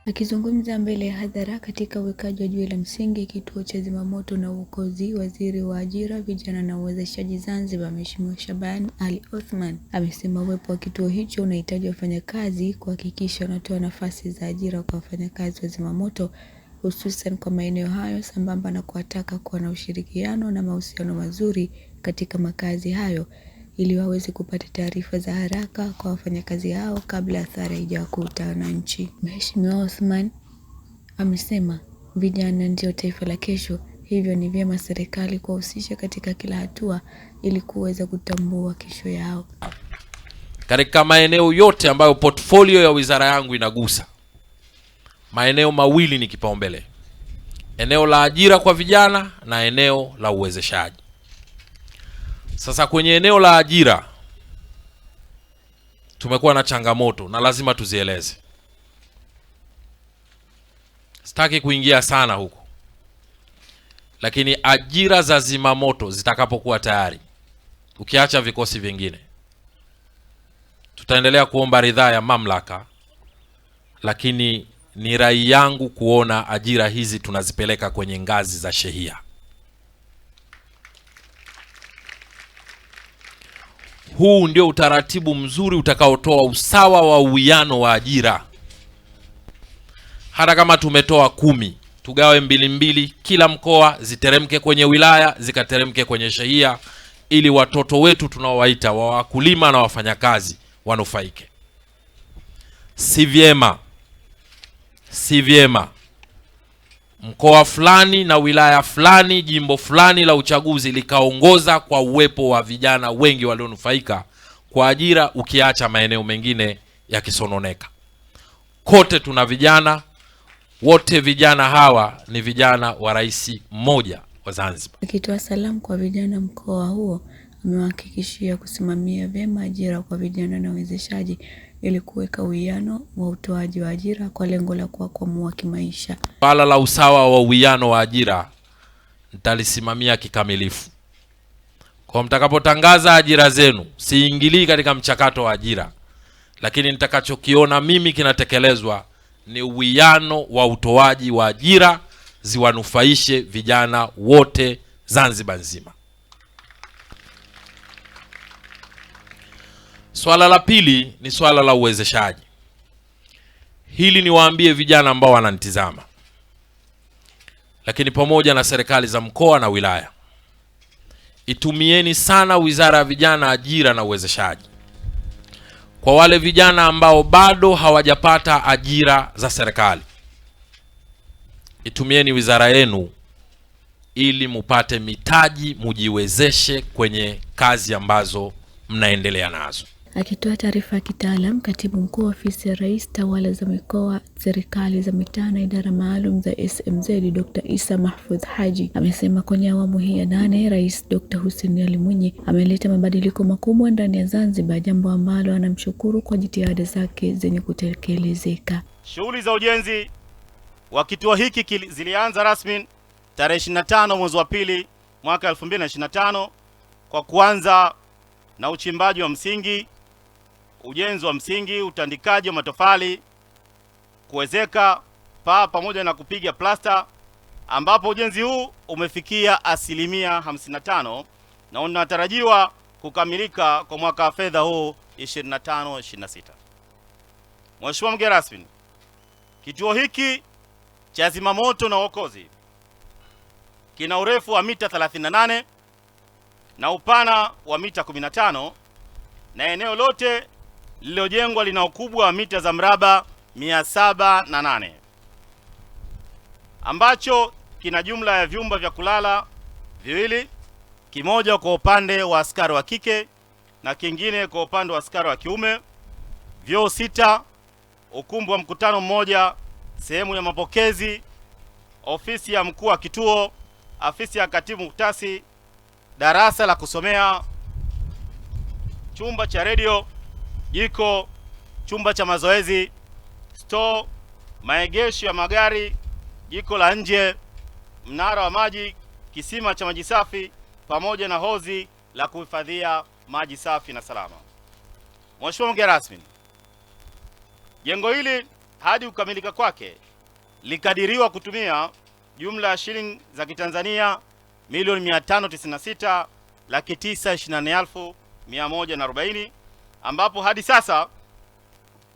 Akizungumza mbele ya hadhara katika uwekaji wa jiwe la msingi kituo cha zimamoto na uokozi, waziri wa ajira, vijana na uwezeshaji Zanzibar, Mheshimiwa Shaban Ali Othman, amesema uwepo wa kituo hicho unahitaji wafanyakazi kuhakikisha wanatoa nafasi za ajira kwa wafanyakazi wa zimamoto, hususan kwa maeneo hayo, sambamba na kuwataka kuwa na ushirikiano na mahusiano mazuri katika makazi hayo ili waweze kupata taarifa za haraka kwa wafanyakazi hao kabla athari haijawakuta wananchi. Mheshimiwa Othman amesema vijana ndio taifa la kesho, hivyo ni vyema serikali kuwahusisha katika kila hatua ili kuweza kutambua kesho yao. Katika maeneo yote ambayo portfolio ya wizara yangu inagusa, maeneo mawili ni kipaumbele: eneo la ajira kwa vijana na eneo la uwezeshaji. Sasa kwenye eneo la ajira tumekuwa na changamoto na lazima tuzieleze. Sitaki kuingia sana huko, lakini ajira za zimamoto zitakapokuwa tayari, ukiacha vikosi vingine, tutaendelea kuomba ridhaa ya mamlaka, lakini ni rai yangu kuona ajira hizi tunazipeleka kwenye ngazi za shehia. Huu ndio utaratibu mzuri utakaotoa usawa wa uwiano wa ajira. Hata kama tumetoa 10, tugawe 2 kila mkoa, ziteremke kwenye wilaya, zikateremke kwenye shehia, ili watoto wetu tunaowaita wa wakulima na wafanyakazi wanufaike. Si vyema mkoa fulani na wilaya fulani, jimbo fulani la uchaguzi likaongoza kwa uwepo wa vijana wengi walionufaika kwa ajira, ukiacha maeneo mengine yakisononeka. Kote tuna vijana, wote vijana hawa ni vijana wa rais mmoja wa Zanzibar. Akitoa salamu kwa vijana mkoa huo, amewahakikishia kusimamia vyema ajira kwa vijana na uwezeshaji ili kuweka uwiano wa utoaji wa ajira kwa lengo la kuwakwamua kimaisha. Swala la usawa wa uwiano wa ajira nitalisimamia kikamilifu. Kwa mtakapotangaza ajira zenu, siingilii katika mchakato wa ajira, lakini nitakachokiona mimi kinatekelezwa ni uwiano wa utoaji wa ajira, ziwanufaishe vijana wote Zanzibar nzima. Swala la pili ni swala la uwezeshaji. Hili niwaambie vijana ambao wananitizama, lakini pamoja na serikali za mkoa na wilaya, itumieni sana Wizara ya Vijana, Ajira na Uwezeshaji. Kwa wale vijana ambao bado hawajapata ajira za serikali, itumieni wizara yenu ili mupate mitaji, mujiwezeshe kwenye kazi ambazo mnaendelea nazo. Akitoa taarifa ya kitaalam, Katibu Mkuu Ofisi ya Rais, Tawala za Mikoa, Serikali za Mitaa na Idara Maalum za SMZ, Dr. Isa Mahfudh Haji amesema kwenye awamu hii ya 8 Rais Dr. Hussein Ali Mwinyi ameleta mabadiliko makubwa ndani ya Zanzibar, jambo ambalo anamshukuru kwa jitihada zake zenye kutekelezeka. Shughuli za ujenzi wa kituo hiki zilianza rasmi tarehe 25 mwezi wa pili mwaka 2025 kwa kuanza na uchimbaji wa msingi, ujenzi wa msingi, utandikaji wa matofali, kuwezeka paa pamoja na kupiga plasta, ambapo ujenzi huu umefikia asilimia 55 na unatarajiwa kukamilika kwa mwaka wa fedha huu 25-26. Mheshimiwa mgeni rasmi, kituo hiki cha zimamoto na uokozi kina urefu wa mita 38 na upana wa mita 15 na eneo lote lililojengwa lina ukubwa wa mita za mraba 708, ambacho kina jumla ya vyumba vya kulala 2, kimoja kwa upande wa askari wa kike na kingine kwa upande wa askari wa kiume, vyoo 6, ukumbi wa mkutano 1, sehemu ya mapokezi, ofisi ya mkuu wa kituo, afisi ya katibu muktasi, darasa la kusomea, chumba cha redio, jiko, chumba cha mazoezi, store, maegesho ya magari, jiko la nje, mnara wa maji, kisima cha maji safi pamoja na hozi la kuhifadhia maji safi na salama. Mheshimiwa mgeni rasmi, jengo hili hadi kukamilika kwake likadiriwa kutumia jumla ya shilingi za Kitanzania milioni 596,924,140, ambapo hadi sasa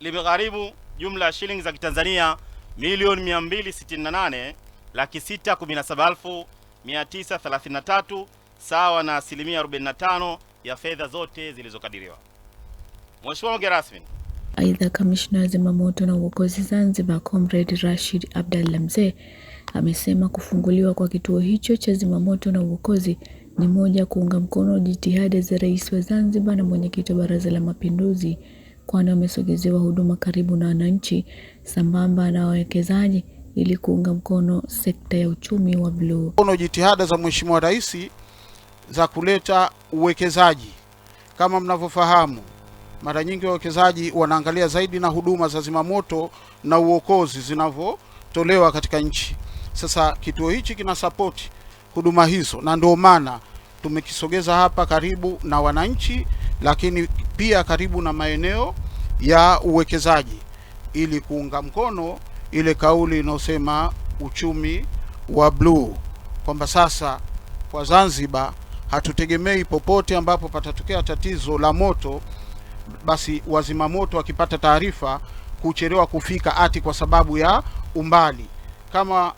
limegharimu jumla ya shilingi za Kitanzania milioni 268,617,933, sawa na asilimia 45 ya fedha zote zilizokadiriwa. Mheshimiwa mgeni rasmi, aidha kamishna wa zimamoto na uokozi Zanzibar Comrade Rashid Abdalla Mzee amesema kufunguliwa kwa kituo hicho cha zimamoto na uokozi ni moja kuunga mkono jitihada za Rais wa Zanzibar na mwenyekiti wa Baraza la Mapinduzi, kwani wamesogezewa huduma karibu na wananchi sambamba na wawekezaji ili kuunga mkono sekta ya uchumi wa bluu. Kuna jitihada za Mheshimiwa Rais za kuleta uwekezaji. Kama mnavyofahamu, mara nyingi wawekezaji wanaangalia zaidi na huduma za zimamoto na uokozi zinavyotolewa katika nchi. Sasa kituo hichi kina support huduma hizo, na ndio maana tumekisogeza hapa karibu na wananchi, lakini pia karibu na maeneo ya uwekezaji ili kuunga mkono ile kauli inayosema uchumi wa bluu, kwamba sasa kwa Zanzibar hatutegemei popote ambapo patatokea tatizo la moto basi wazima moto wakipata taarifa kuchelewa kufika ati kwa sababu ya umbali. Kama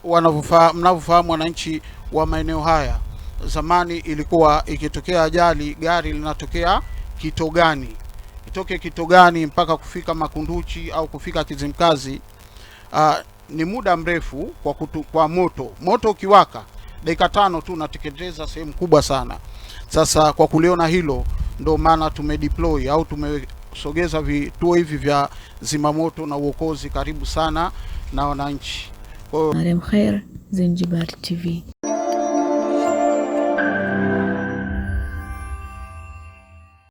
mnavyofahamu wananchi wa maeneo haya, zamani ilikuwa ikitokea ajali gari linatokea Kitogani, itoke Kitogani mpaka kufika Makunduchi au kufika Kizimkazi, ni muda mrefu kwa moto ukiwaka dakika 5 tu unateketeza sehemu kubwa sana. Sasa kwa kuliona hilo, ndo maana tumedeploy au tumesogeza vituo hivi vya zimamoto na uokozi karibu sana na wananchi. Mariam Khair, Zanzibar TV.